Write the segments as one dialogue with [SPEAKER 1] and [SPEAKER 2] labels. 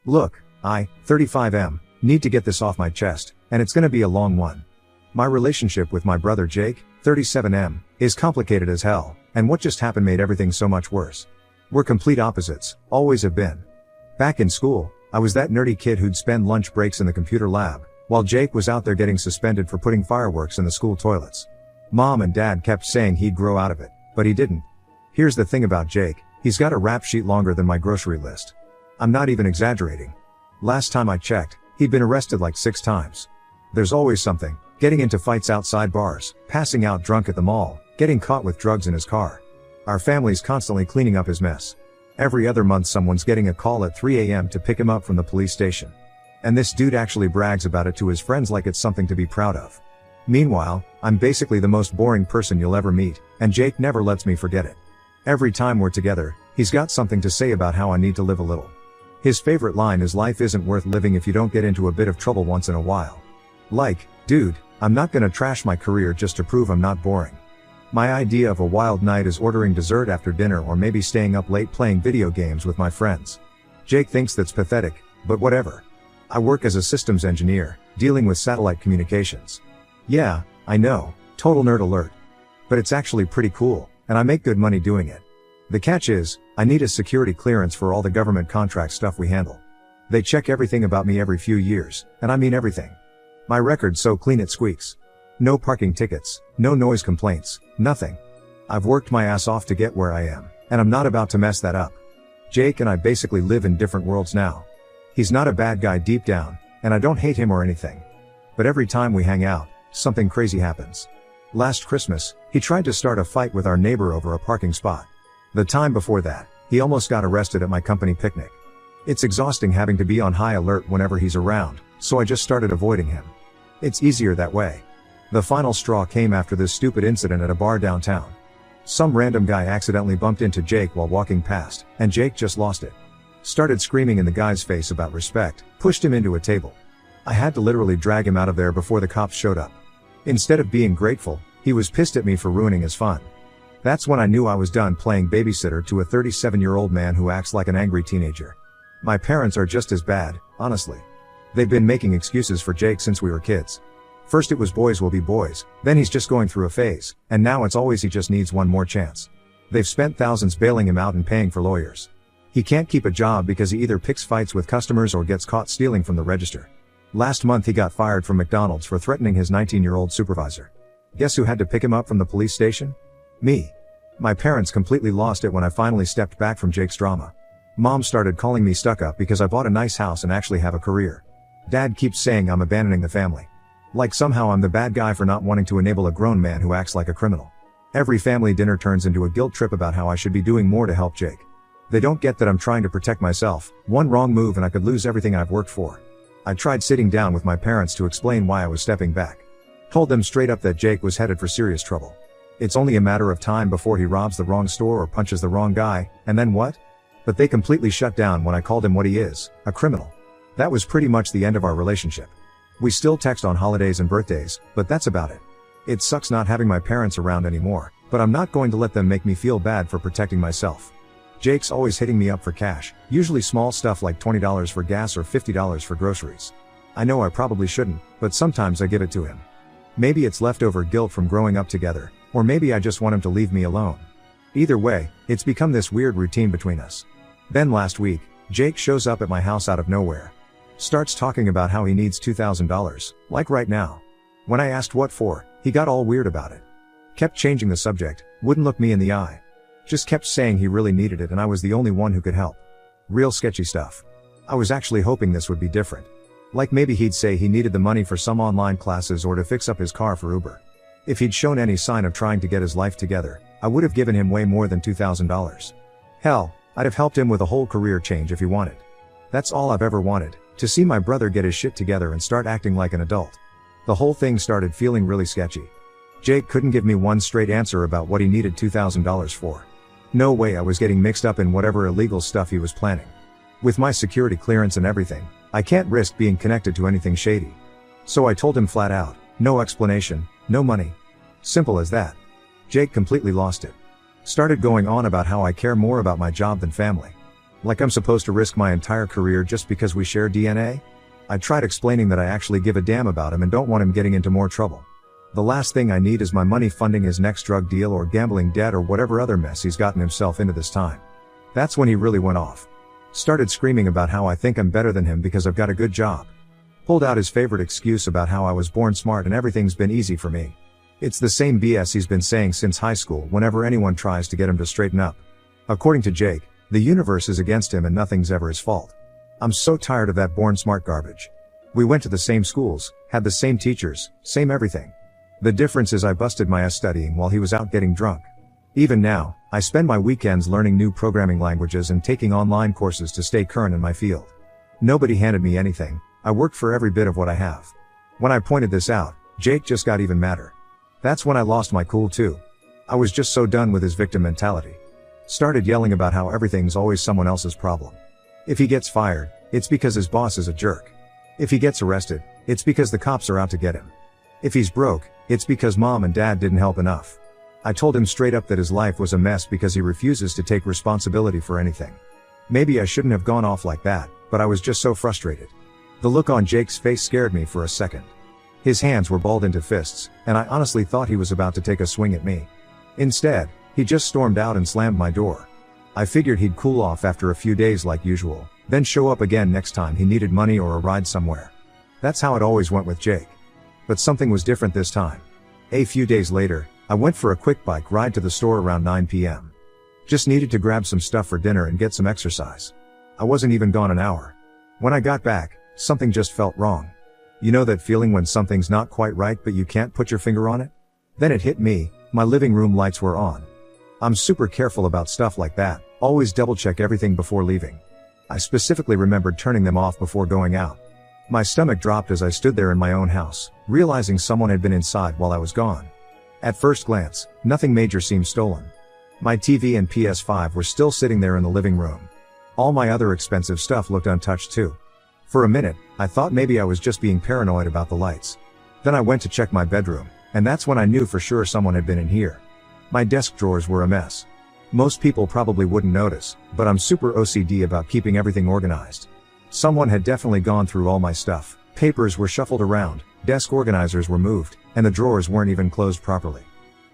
[SPEAKER 1] Look, I, 35M, need to get this off my chest, and it's gonna be a long one. My relationship with my brother Jake, 37M, is complicated as hell, and what just happened made everything so much worse. We're complete opposites, always have been. Back in school, I was that nerdy kid who'd spend lunch breaks in the computer lab, while Jake was out there getting suspended for putting fireworks in the school toilets. Mom and Dad kept saying he'd grow out of it, but he didn't. Here's the thing about Jake, he's got a rap sheet longer than my grocery list. I'm not even exaggerating. Last time I checked, he'd been arrested like 6 times. There's always something: getting into fights outside bars, passing out drunk at the mall, getting caught with drugs in his car. Our family's constantly cleaning up his mess. Every other month someone's getting a call at 3 a.m. to pick him up from the police station. And this dude actually brags about it to his friends like it's something to be proud of. Meanwhile, I'm basically the most boring person you'll ever meet, and Jake never lets me forget it. Every time we're together, he's got something to say about how I need to live a little. His favorite line is, "Life isn't worth living if you don't get into a bit of trouble once in a while." Like, dude, I'm not gonna trash my career just to prove I'm not boring. My idea of a wild night is ordering dessert after dinner or maybe staying up late playing video games with my friends. Jake thinks that's pathetic, but whatever. I work as a systems engineer, dealing with satellite communications. Yeah, I know, total nerd alert. But it's actually pretty cool, and I make good money doing it. The catch is, I need a security clearance for all the government contract stuff we handle. They check everything about me every few years, and I mean everything. My record's so clean it squeaks. No parking tickets, no noise complaints, nothing. I've worked my ass off to get where I am, and I'm not about to mess that up. Jake and I basically live in different worlds now. He's not a bad guy deep down, and I don't hate him or anything. But every time we hang out, something crazy happens. Last Christmas, he tried to start a fight with our neighbor over a parking spot. The time before that, he almost got arrested at my company picnic. It's exhausting having to be on high alert whenever he's around, so I just started avoiding him. It's easier that way. The final straw came after this stupid incident at a bar downtown. Some random guy accidentally bumped into Jake while walking past, and Jake just lost it. Started screaming in the guy's face about respect, pushed him into a table. I had to literally drag him out of there before the cops showed up. Instead of being grateful, he was pissed at me for ruining his fun. That's when I knew I was done playing babysitter to a 37-year-old man who acts like an angry teenager. My parents are just as bad, honestly. They've been making excuses for Jake since we were kids. First it was boys will be boys, then he's just going through a phase, and now it's always he just needs one more chance. They've spent thousands bailing him out and paying for lawyers. He can't keep a job because he either picks fights with customers or gets caught stealing from the register. Last month he got fired from McDonald's for threatening his 19-year-old supervisor. Guess who had to pick him up from the police station? Me. My parents completely lost it when I finally stepped back from Jake's drama. Mom started calling me stuck up because I bought a nice house and actually have a career. Dad keeps saying I'm abandoning the family. Like somehow I'm the bad guy for not wanting to enable a grown man who acts like a criminal. Every family dinner turns into a guilt trip about how I should be doing more to help Jake. They don't get that I'm trying to protect myself. One wrong move and I could lose everything I've worked for. I tried sitting down with my parents to explain why I was stepping back. Told them straight up that Jake was headed for serious trouble. It's only a matter of time before he robs the wrong store or punches the wrong guy, and then what? But they completely shut down when I called him what he is, a criminal. That was pretty much the end of our relationship. We still text on holidays and birthdays, but that's about it. It sucks not having my parents around anymore, but I'm not going to let them make me feel bad for protecting myself. Jake's always hitting me up for cash, usually small stuff like $20 for gas or $50 for groceries. I know I probably shouldn't, but sometimes I give it to him. Maybe it's leftover guilt from growing up together, or maybe I just want him to leave me alone. Either way, it's become this weird routine between us. Then last week, Jake shows up at my house out of nowhere. Starts talking about how he needs $2,000, like right now. When I asked what for, he got all weird about it. Kept changing the subject, wouldn't look me in the eye. Just kept saying he really needed it and I was the only one who could help. Real sketchy stuff. I was actually hoping this would be different. Like maybe he'd say he needed the money for some online classes or to fix up his car for Uber. If he'd shown any sign of trying to get his life together, I would have given him way more than $2,000. Hell, I'd have helped him with a whole career change if he wanted. That's all I've ever wanted, to see my brother get his shit together and start acting like an adult. The whole thing started feeling really sketchy. Jake couldn't give me one straight answer about what he needed $2,000 for. No way I was getting mixed up in whatever illegal stuff he was planning. With my security clearance and everything, I can't risk being connected to anything shady. So I told him flat out, no explanation, no money. Simple as that. Jake completely lost it. Started going on about how I care more about my job than family. Like I'm supposed to risk my entire career just because we share DNA? I tried explaining that I actually give a damn about him and don't want him getting into more trouble. The last thing I need is my money funding his next drug deal or gambling debt or whatever other mess he's gotten himself into this time. That's when he really went off. Started screaming about how I think I'm better than him because I've got a good job. Pulled out his favorite excuse about how I was born smart and everything's been easy for me. It's the same BS he's been saying since high school whenever anyone tries to get him to straighten up. According to Jake, the universe is against him and nothing's ever his fault. I'm so tired of that born smart garbage. We went to the same schools, had the same teachers, same everything. The difference is I busted my ass studying while he was out getting drunk. Even now, I spend my weekends learning new programming languages and taking online courses to stay current in my field. Nobody handed me anything, I worked for every bit of what I have. When I pointed this out, Jake just got even madder. That's when I lost my cool too. I was just so done with his victim mentality. Started yelling about how everything's always someone else's problem. If he gets fired, it's because his boss is a jerk. If he gets arrested, it's because the cops are out to get him. If he's broke, it's because mom and dad didn't help enough. I told him straight up that his life was a mess because he refuses to take responsibility for anything. Maybe I shouldn't have gone off like that, but I was just so frustrated. The look on Jake's face scared me for a second. His hands were balled into fists, and I honestly thought he was about to take a swing at me. Instead, he just stormed out and slammed my door. I figured he'd cool off after a few days like usual, then show up again next time he needed money or a ride somewhere. That's how it always went with Jake. But something was different this time. A few days later, I went for a quick bike ride to the store around 9 p.m. Just needed to grab some stuff for dinner and get some exercise. I wasn't even gone an hour. When I got back, something just felt wrong. You know that feeling when something's not quite right but you can't put your finger on it? Then it hit me, my living room lights were on. I'm super careful about stuff like that, always double check everything before leaving. I specifically remembered turning them off before going out. My stomach dropped as I stood there in my own house, realizing someone had been inside while I was gone. At first glance, nothing major seemed stolen. My TV and PS5 were still sitting there in the living room. All my other expensive stuff looked untouched too. For a minute, I thought maybe I was just being paranoid about the lights. Then I went to check my bedroom, and that's when I knew for sure someone had been in here. My desk drawers were a mess. Most people probably wouldn't notice, but I'm super OCD about keeping everything organized. Someone had definitely gone through all my stuff. Papers were shuffled around, desk organizers were moved, and the drawers weren't even closed properly.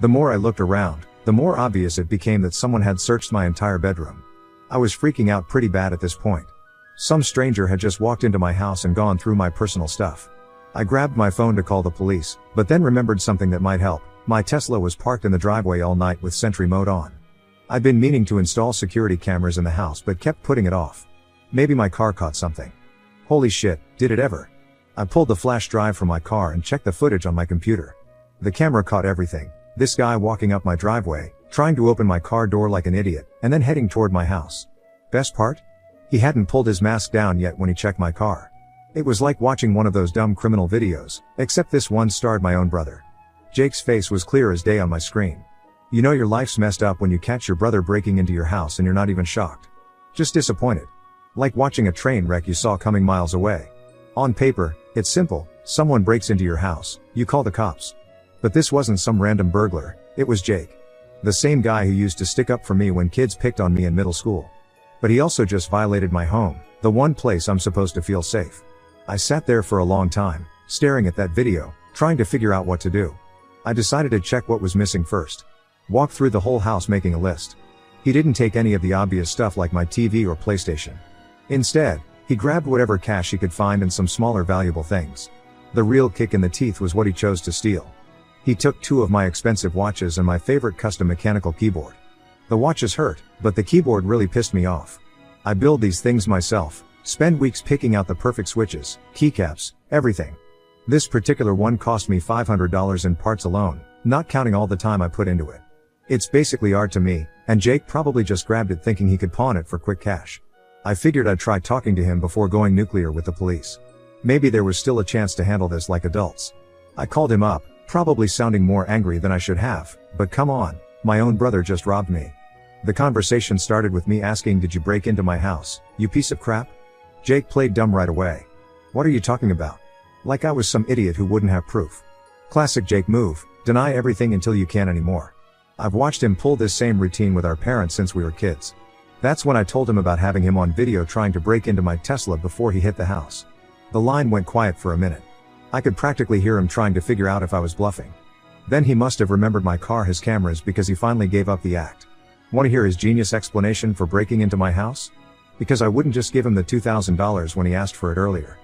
[SPEAKER 1] The more I looked around, the more obvious it became that someone had searched my entire bedroom. I was freaking out pretty bad at this point. Some stranger had just walked into my house and gone through my personal stuff. I grabbed my phone to call the police, but then remembered something that might help. My Tesla was parked in the driveway all night with Sentry mode on. I'd been meaning to install security cameras in the house but kept putting it off. Maybe my car caught something. Holy shit, did it ever? I pulled the flash drive from my car and checked the footage on my computer. The camera caught everything. This guy walking up my driveway, trying to open my car door like an idiot, and then heading toward my house. Best part? He hadn't pulled his mask down yet when he checked my car. It was like watching one of those dumb criminal videos, except this one starred my own brother. Jake's face was clear as day on my screen. You know your life's messed up when you catch your brother breaking into your house and you're not even shocked. Just disappointed. Like watching a train wreck you saw coming miles away. On paper, it's simple, someone breaks into your house, you call the cops. But this wasn't some random burglar, it was Jake. The same guy who used to stick up for me when kids picked on me in middle school. But he also just violated my home, the one place I'm supposed to feel safe. I sat there for a long time, staring at that video, trying to figure out what to do. I decided to check what was missing first. Walked through the whole house making a list. He didn't take any of the obvious stuff like my TV or PlayStation. Instead, he grabbed whatever cash he could find and some smaller valuable things. The real kick in the teeth was what he chose to steal. He took 2 of my expensive watches and my favorite custom mechanical keyboard. The watches hurt, but the keyboard really pissed me off. I build these things myself, spend weeks picking out the perfect switches, keycaps, everything. This particular one cost me $500 in parts alone, not counting all the time I put into it. It's basically art to me, and Jake probably just grabbed it thinking he could pawn it for quick cash. I figured I'd try talking to him before going nuclear with the police. Maybe there was still a chance to handle this like adults. I called him up, probably sounding more angry than I should have, but come on, my own brother just robbed me. The conversation started with me asking, "Did you break into my house, you piece of crap?" Jake played dumb right away. "What are you talking about?" Like I was some idiot who wouldn't have proof. Classic Jake move, deny everything until you can't anymore. I've watched him pull this same routine with our parents since we were kids. That's when I told him about having him on video trying to break into my Tesla before he hit the house. The line went quiet for a minute. I could practically hear him trying to figure out if I was bluffing. Then he must have remembered my car has cameras because he finally gave up the act. Want to hear his genius explanation for breaking into my house? Because I wouldn't just give him the $2,000 when he asked for it earlier.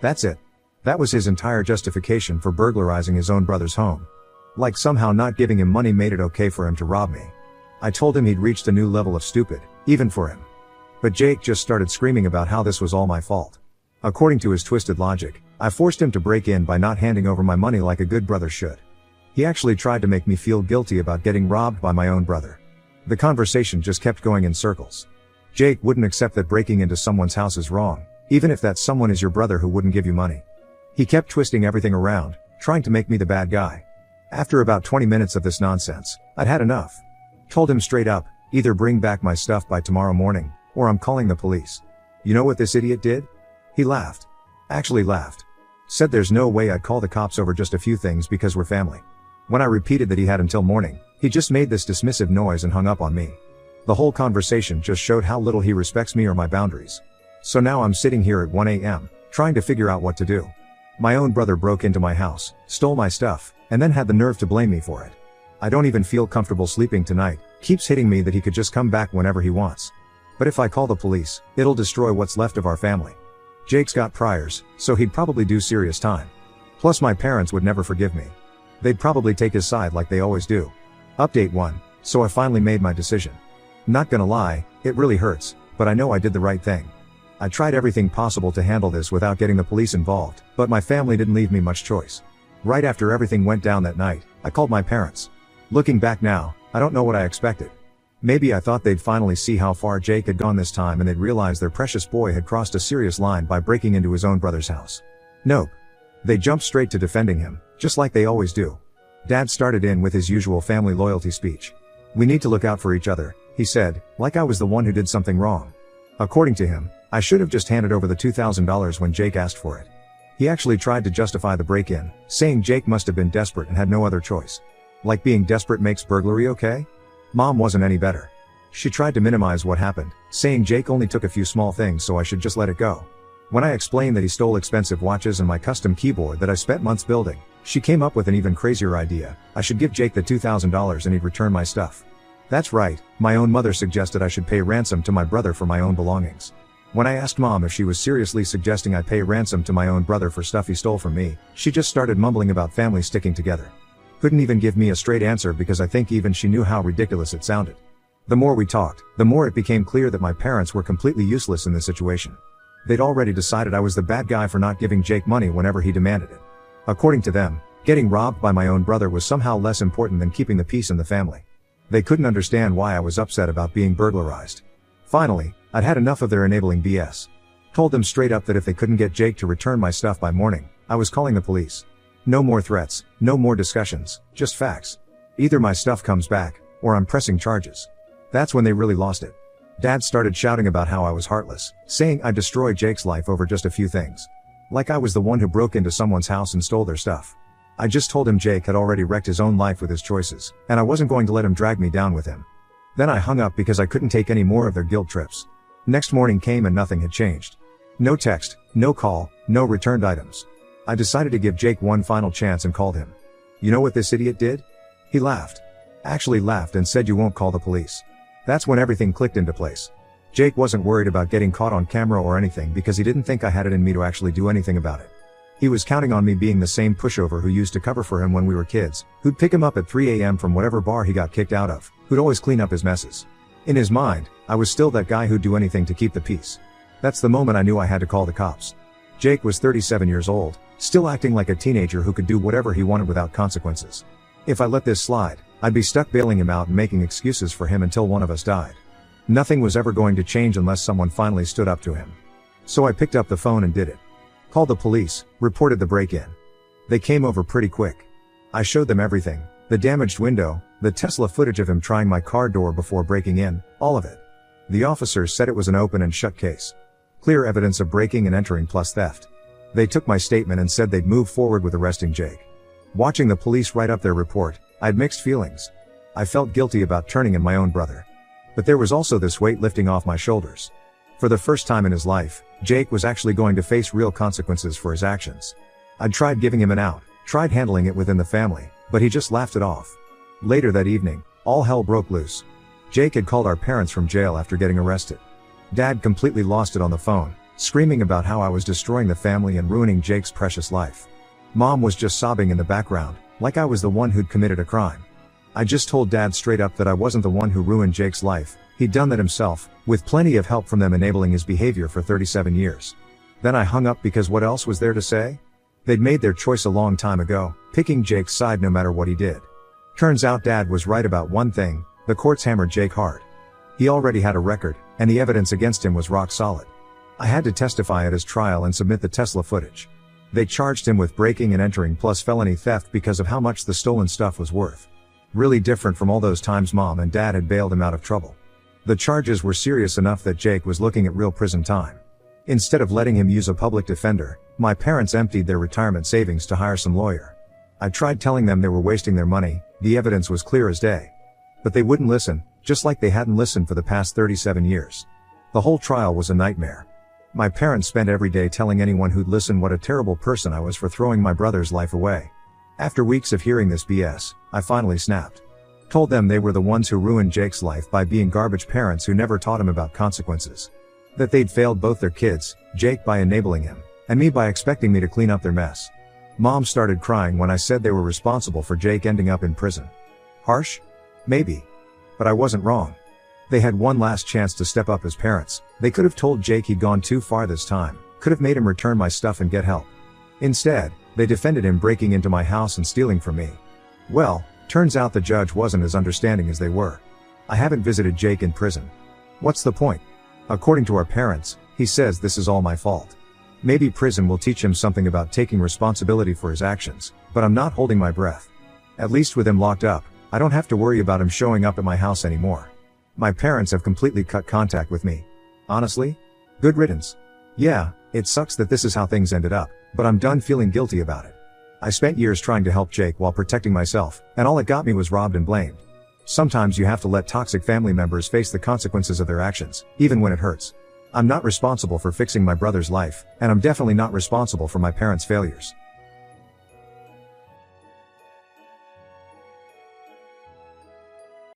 [SPEAKER 1] That's it. That was his entire justification for burglarizing his own brother's home. Like somehow not giving him money made it okay for him to rob me. I told him he'd reached a new level of stupid, even for him. But Jake just started screaming about how this was all my fault. According to his twisted logic, I forced him to break in by not handing over my money like a good brother should. He actually tried to make me feel guilty about getting robbed by my own brother. The conversation just kept going in circles. Jake wouldn't accept that breaking into someone's house is wrong, even if that someone is your brother who wouldn't give you money. He kept twisting everything around, trying to make me the bad guy. After about 20 minutes of this nonsense, I'd had enough. Told him straight up, either bring back my stuff by tomorrow morning, or I'm calling the police. You know what this idiot did? He laughed. Actually laughed. Said there's no way I'd call the cops over just a few things because we're family. When I repeated that he had until morning, he just made this dismissive noise and hung up on me. The whole conversation just showed how little he respects me or my boundaries. So now I'm sitting here at 1 a.m., trying to figure out what to do. My own brother broke into my house, stole my stuff, and then had the nerve to blame me for it. I don't even feel comfortable sleeping tonight. Keeps hitting me that he could just come back whenever he wants. But if I call the police, it'll destroy what's left of our family. Jake's got priors, so he'd probably do serious time. Plus my parents would never forgive me. They'd probably take his side like they always do. Update 1. So I finally made my decision. Not gonna lie, it really hurts, but I know I did the right thing. I tried everything possible to handle this without getting the police involved, but my family didn't leave me much choice. Right after everything went down that night, I called my parents. Looking back now, I don't know what I expected. Maybe I thought they'd finally see how far Jake had gone this time and they'd realize their precious boy had crossed a serious line by breaking into his own brother's house. Nope. They jumped straight to defending him, just like they always do. Dad started in with his usual family loyalty speech. We need to look out for each other, he said, like I was the one who did something wrong. According to him, I should have just handed over the $2,000 when Jake asked for it. He actually tried to justify the break-in, saying Jake must have been desperate and had no other choice. Like being desperate makes burglary okay? Mom wasn't any better. She tried to minimize what happened, saying Jake only took a few small things so I should just let it go. When I explained that he stole expensive watches and my custom keyboard that I spent months building, she came up with an even crazier idea. I should give Jake the $2,000 and he'd return my stuff. That's right, my own mother suggested I should pay ransom to my brother for my own belongings. When I asked Mom if she was seriously suggesting I pay ransom to my own brother for stuff he stole from me, she just started mumbling about family sticking together. Couldn't even give me a straight answer because I think even she knew how ridiculous it sounded. The more we talked, the more it became clear that my parents were completely useless in this situation. They'd already decided I was the bad guy for not giving Jake money whenever he demanded it. According to them, getting robbed by my own brother was somehow less important than keeping the peace in the family. They couldn't understand why I was upset about being burglarized. Finally, I'd had enough of their enabling BS. Told them straight up that if they couldn't get Jake to return my stuff by morning, I was calling the police. No more threats, no more discussions, just facts. Either my stuff comes back, or I'm pressing charges. That's when they really lost it. Dad started shouting about how I was heartless, saying I'd destroy Jake's life over just a few things. Like I was the one who broke into someone's house and stole their stuff. I just told him Jake had already wrecked his own life with his choices, and I wasn't going to let him drag me down with him. Then I hung up because I couldn't take any more of their guilt trips. Next morning came and nothing had changed. No text, no call, no returned items. I decided to give Jake one final chance and called him. You know what this idiot did? He laughed. Actually laughed and said you won't call the police. That's when everything clicked into place. Jake wasn't worried about getting caught on camera or anything because he didn't think I had it in me to actually do anything about it. He was counting on me being the same pushover who used to cover for him when we were kids, who'd pick him up at 3 a.m. from whatever bar he got kicked out of, who'd always clean up his messes. In his mind, I was still that guy who'd do anything to keep the peace. That's the moment I knew I had to call the cops. Jake was 37 years old, still acting like a teenager who could do whatever he wanted without consequences. If I let this slide, I'd be stuck bailing him out and making excuses for him until one of us died. Nothing was ever going to change unless someone finally stood up to him. So I picked up the phone and did it. Called the police, reported the break-in. They came over pretty quick. I showed them everything, the damaged window, the Tesla footage of him trying my car door before breaking in, all of it. The officers said it was an open and shut case. Clear evidence of breaking and entering plus theft. They took my statement and said they'd move forward with arresting Jake. Watching the police write up their report, I had mixed feelings. I felt guilty about turning in my own brother. But there was also this weight lifting off my shoulders. For the first time in his life, Jake was actually going to face real consequences for his actions. I'd tried giving him an out, tried handling it within the family, but he just laughed it off. Later that evening, all hell broke loose. Jake had called our parents from jail after getting arrested. Dad completely lost it on the phone, screaming about how I was destroying the family and ruining Jake's precious life. Mom was just sobbing in the background, like I was the one who'd committed a crime. I just told Dad straight up that I wasn't the one who ruined Jake's life, he'd done that himself, with plenty of help from them enabling his behavior for 37 years. Then I hung up because what else was there to say? They'd made their choice a long time ago, picking Jake's side no matter what he did. Turns out Dad was right about one thing, the courts hammered Jake hard. He already had a record, and the evidence against him was rock solid. I had to testify at his trial and submit the Tesla footage. They charged him with breaking and entering plus felony theft because of how much the stolen stuff was worth. Really different from all those times Mom and Dad had bailed him out of trouble. The charges were serious enough that Jake was looking at real prison time. Instead of letting him use a public defender, my parents emptied their retirement savings to hire some lawyer. I tried telling them they were wasting their money, the evidence was clear as day. But they wouldn't listen, just like they hadn't listened for the past 37 years. The whole trial was a nightmare. My parents spent every day telling anyone who'd listen what a terrible person I was for throwing my brother's life away. After weeks of hearing this BS, I finally snapped. Told them they were the ones who ruined Jake's life by being garbage parents who never taught him about consequences. That they'd failed both their kids, Jake by enabling him, and me by expecting me to clean up their mess. Mom started crying when I said they were responsible for Jake ending up in prison. Harsh? Maybe. But I wasn't wrong. They had one last chance to step up as parents. They could have told Jake he'd gone too far this time, could have made him return my stuff and get help. Instead, they defended him breaking into my house and stealing from me. Well, turns out the judge wasn't as understanding as they were. I haven't visited Jake in prison. What's the point? According to our parents, he says this is all my fault. Maybe prison will teach him something about taking responsibility for his actions, but I'm not holding my breath. At least with him locked up, I don't have to worry about him showing up at my house anymore. My parents have completely cut contact with me. Honestly? Good riddance. Yeah, it sucks that this is how things ended up, but I'm done feeling guilty about it. I spent years trying to help Jake while protecting myself, and all it got me was robbed and blamed. Sometimes you have to let toxic family members face the consequences of their actions, even when it hurts. I'm not responsible for fixing my brother's life, and I'm definitely not responsible for my parents' failures.